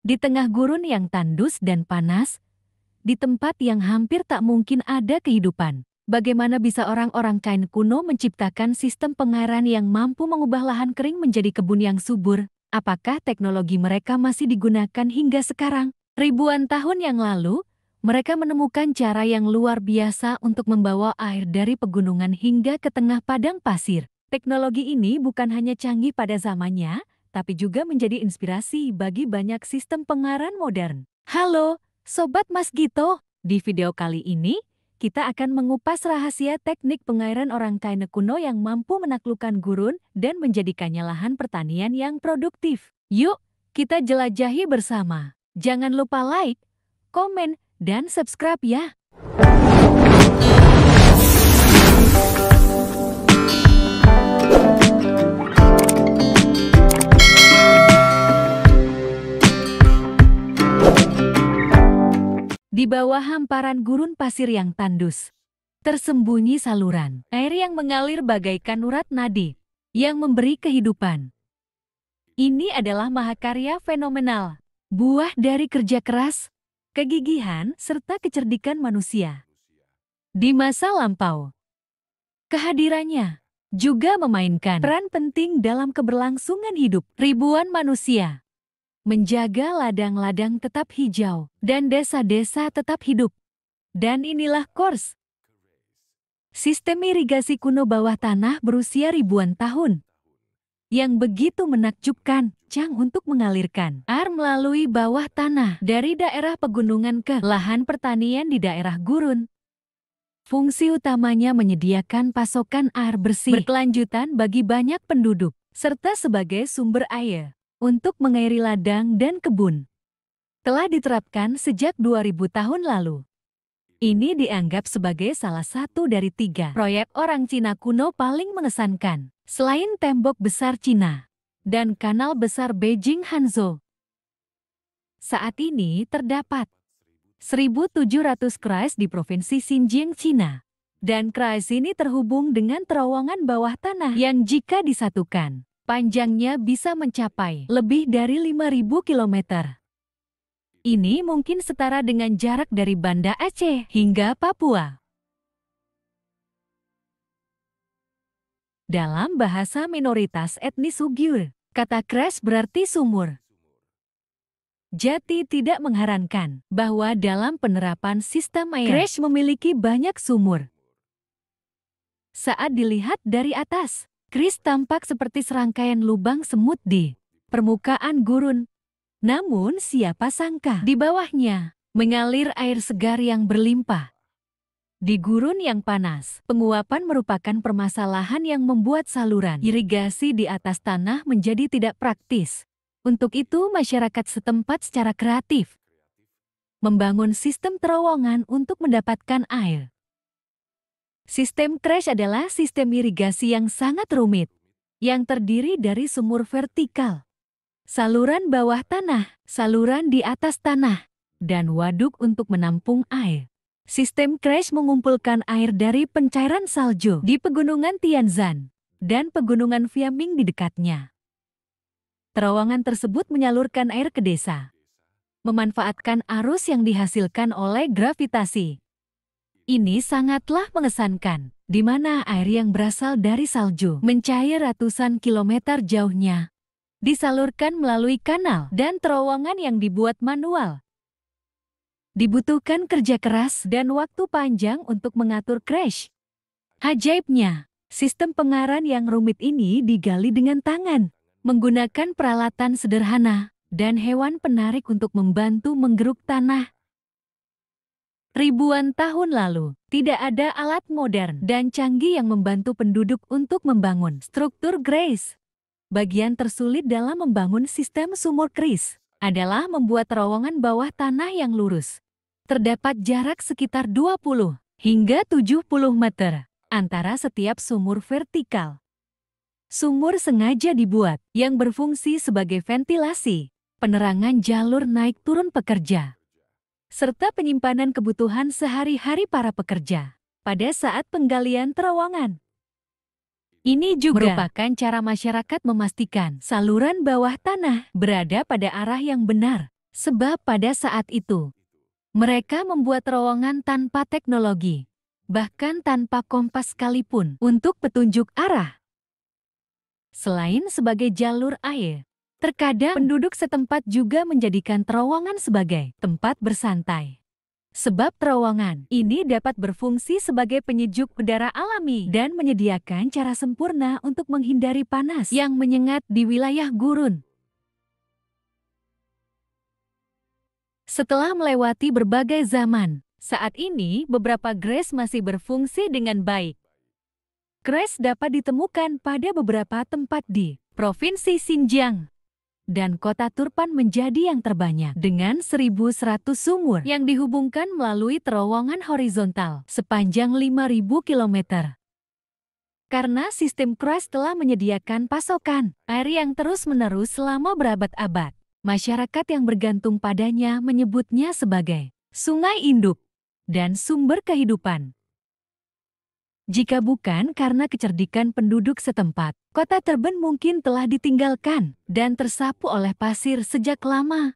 Di tengah gurun yang tandus dan panas, di tempat yang hampir tak mungkin ada kehidupan, bagaimana bisa orang-orang China kuno menciptakan sistem pengairan yang mampu mengubah lahan kering menjadi kebun yang subur? Apakah teknologi mereka masih digunakan hingga sekarang? Ribuan tahun yang lalu, mereka menemukan cara yang luar biasa untuk membawa air dari pegunungan hingga ke tengah padang pasir. Teknologi ini bukan hanya canggih pada zamannya, tapi juga menjadi inspirasi bagi banyak sistem pengairan modern. Halo, Sobat Mas Gito! Di video kali ini, kita akan mengupas rahasia teknik pengairan orang China kuno yang mampu menaklukkan gurun dan menjadikannya lahan pertanian yang produktif. Yuk, kita jelajahi bersama. Jangan lupa like, komen, dan subscribe ya! Di bawah hamparan gurun pasir yang tandus, tersembunyi saluran air yang mengalir bagaikan urat nadi yang memberi kehidupan. Ini adalah mahakarya fenomenal, buah dari kerja keras, kegigihan, serta kecerdikan manusia. Di masa lampau, kehadirannya juga memainkan peran penting dalam keberlangsungan hidup ribuan manusia, menjaga ladang-ladang tetap hijau dan desa-desa tetap hidup. Dan inilah Kors, sistem irigasi kuno bawah tanah berusia ribuan tahun, yang begitu menakjubkan, untuk mengalirkan air melalui bawah tanah dari daerah pegunungan ke lahan pertanian di daerah gurun. Fungsi utamanya menyediakan pasokan air bersih berkelanjutan bagi banyak penduduk, serta sebagai sumber air untuk mengairi ladang dan kebun. Telah diterapkan sejak 2000 tahun lalu. Ini dianggap sebagai salah satu dari 3 proyek orang Cina kuno paling mengesankan, selain tembok besar Cina dan kanal besar Beijing-Hanzhou. Saat ini terdapat 1.700 kreis di Provinsi Xinjiang, Cina. Dan kreis ini terhubung dengan terowongan bawah tanah yang jika disatukan, panjangnya bisa mencapai lebih dari 5.000 kilometer. Ini mungkin setara dengan jarak dari Banda Aceh hingga Papua. Dalam bahasa minoritas etnis Uighur, kata kreis berarti sumur. Jadi tidak mengherankan bahwa dalam penerapan sistem air, kreis memiliki banyak sumur. Saat dilihat dari atas, kreis tampak seperti serangkaian lubang semut di permukaan gurun. Namun siapa sangka di bawahnya mengalir air segar yang berlimpah. Di gurun yang panas, penguapan merupakan permasalahan yang membuat saluran irigasi di atas tanah menjadi tidak praktis. Untuk itu masyarakat setempat secara kreatif membangun sistem terowongan untuk mendapatkan air. Sistem kreis adalah sistem irigasi yang sangat rumit, yang terdiri dari sumur vertikal, saluran bawah tanah, saluran di atas tanah, dan waduk untuk menampung air. Sistem kreis mengumpulkan air dari pencairan salju di pegunungan Tianzan dan pegunungan Fiaming di dekatnya. Terowongan tersebut menyalurkan air ke desa, memanfaatkan arus yang dihasilkan oleh gravitasi. Ini sangatlah mengesankan, di mana air yang berasal dari salju mencair ratusan kilometer jauhnya, disalurkan melalui kanal dan terowongan yang dibuat manual. Dibutuhkan kerja keras dan waktu panjang untuk mengatur kreis. Ajaibnya, sistem pengairan yang rumit ini digali dengan tangan, menggunakan peralatan sederhana dan hewan penarik untuk membantu menggeruk tanah. Ribuan tahun lalu, tidak ada alat modern dan canggih yang membantu penduduk untuk membangun struktur kreis. Bagian tersulit dalam membangun sistem sumur kreis adalah membuat terowongan bawah tanah yang lurus. Terdapat jarak sekitar 20 hingga 70 meter antara setiap sumur vertikal. Sumur sengaja dibuat yang berfungsi sebagai ventilasi, penerangan jalur naik turun pekerja, serta penyimpanan kebutuhan sehari-hari para pekerja pada saat penggalian terowongan. Ini juga merupakan cara masyarakat memastikan saluran bawah tanah berada pada arah yang benar Sebab pada saat itu, mereka membuat terowongan tanpa teknologi, bahkan tanpa kompas sekalipun untuk petunjuk arah. Selain sebagai jalur air, terkadang penduduk setempat juga menjadikan terowongan sebagai tempat bersantai. Sebab terowongan ini dapat berfungsi sebagai penyejuk udara alami dan menyediakan cara sempurna untuk menghindari panas yang menyengat di wilayah gurun. Setelah melewati berbagai zaman, saat ini beberapa GRACE masih berfungsi dengan baik. GRACE dapat ditemukan pada beberapa tempat di Provinsi Xinjiang. Dan kota Turpan menjadi yang terbanyak dengan 1.100 sumur yang dihubungkan melalui terowongan horizontal sepanjang 5.000 km. Karena sistem GRACE telah menyediakan pasokan air yang terus-menerus selama berabad-abad, masyarakat yang bergantung padanya menyebutnya sebagai sungai induk dan sumber kehidupan. Jika bukan karena kecerdikan penduduk setempat, kota Turpan mungkin telah ditinggalkan dan tersapu oleh pasir sejak lama.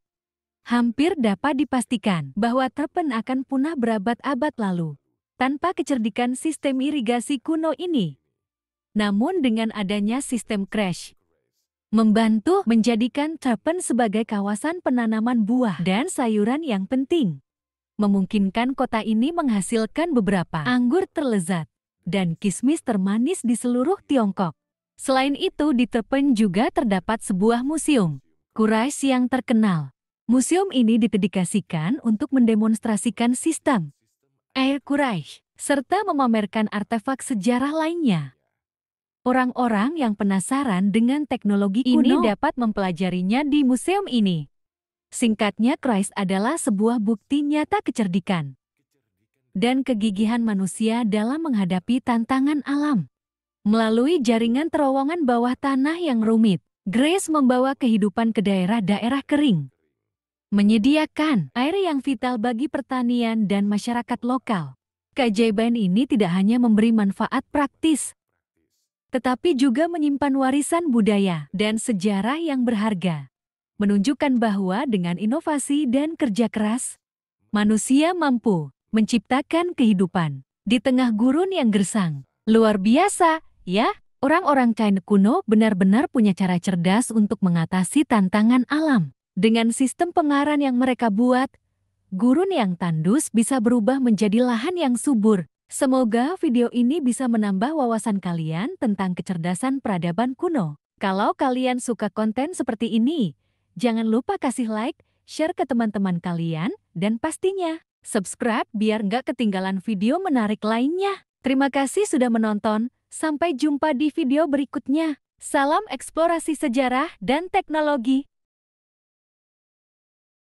Hampir dapat dipastikan bahwa Turpan akan punah berabad-abad lalu tanpa kecerdikan sistem irigasi kuno ini. Namun dengan adanya sistem GRACE, membantu menjadikan Turpan sebagai kawasan penanaman buah dan sayuran yang penting, memungkinkan kota ini menghasilkan beberapa anggur terlezat dan kismis termanis di seluruh Tiongkok. Selain itu, di Turpan juga terdapat sebuah museum Quraisy yang terkenal. Museum ini didedikasikan untuk mendemonstrasikan sistem air Quraisy serta memamerkan artefak sejarah lainnya. Orang-orang yang penasaran dengan teknologi kuno ini dapat mempelajarinya di museum ini. Singkatnya, Quraisy adalah sebuah bukti nyata kecerdikan dan kegigihan manusia dalam menghadapi tantangan alam. Melalui jaringan terowongan bawah tanah yang rumit, GRACE membawa kehidupan ke daerah-daerah kering, menyediakan air yang vital bagi pertanian dan masyarakat lokal. Keajaiban ini tidak hanya memberi manfaat praktis, tetapi juga menyimpan warisan budaya dan sejarah yang berharga, menunjukkan bahwa dengan inovasi dan kerja keras, manusia mampu menciptakan kehidupan di tengah gurun yang gersang. Luar biasa, ya? Orang-orang China kuno benar-benar punya cara cerdas untuk mengatasi tantangan alam. Dengan sistem pengaran yang mereka buat, gurun yang tandus bisa berubah menjadi lahan yang subur. Semoga video ini bisa menambah wawasan kalian tentang kecerdasan peradaban kuno. Kalau kalian suka konten seperti ini, jangan lupa kasih like, share ke teman-teman kalian, dan pastinya subscribe biar nggak ketinggalan video menarik lainnya. Terima kasih sudah menonton, sampai jumpa di video berikutnya. Salam eksplorasi sejarah dan teknologi.